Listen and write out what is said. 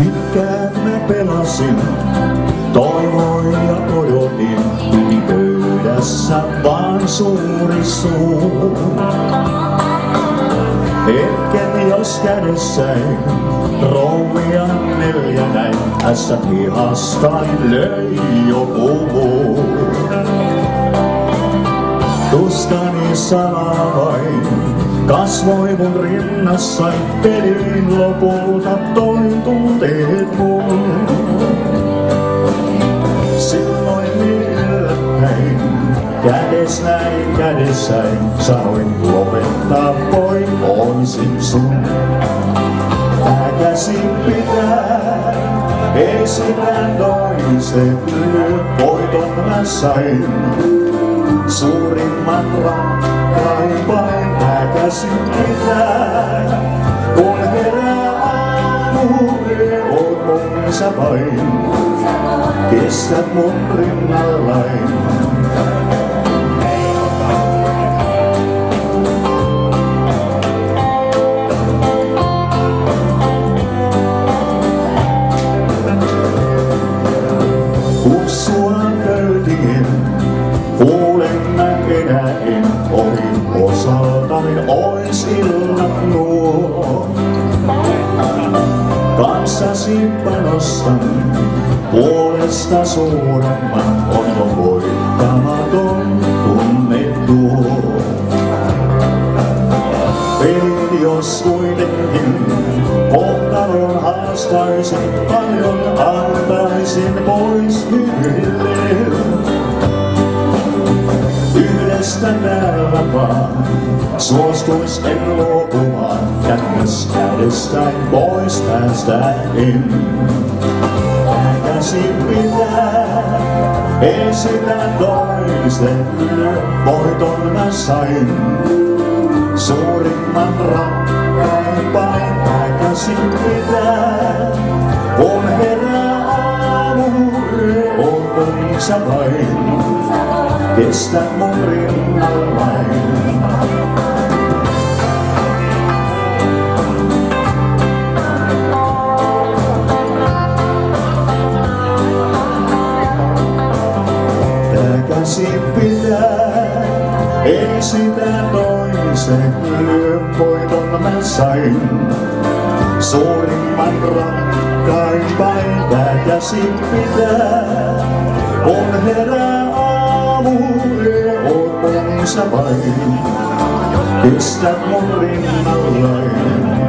Pitkään mä pelasin, toivoin ja odotin, pöydässä vaan suuri suu. Hetken jos kädessäin, rouvia 4 näin, ässä hihastain löi joku muu. Tuskani salaa vain, kasvoi mun rinnassain, pelin lopulta toin tunteet mun. Silloin niin yllättäin, kädes näin kädessäin, sanoin lopettaa voisin sun. Tää käsi pitää, ei sitä toisen lyö, voiton mä sain. Suurimman rakkain vain tää käsi pitää, kun herää aamu, oot mun sä vain, kestät mun rinnallain. Kutsua pöytiin, kuulen mä enää ohi osaltani ois illat nuo. Kanssasi panostan, puolesta suuremman on jo voittamaton tunne tuo. Pelin jos kuitenkin kohtalon haastaisin, paljon antaisin pois hyville. Yhdestä täällä vaan suostuis en luopumaan, kätkös kädestäin pois päästä en. Tää käsi pitää, ei sitä toisten lyö, voiton mä sain. Suurimman rakkain vain tää käsi pitää, kun herää aamu, oot mun sä vain, kestät mun rinnallain. Tää käsi pitää, ei sitä toisen lyö, voiton mä sain. Suurimman rakkain vain tää käsi pitää, kun herää aamu, oot mun sä vain, kestät mun rinnallain.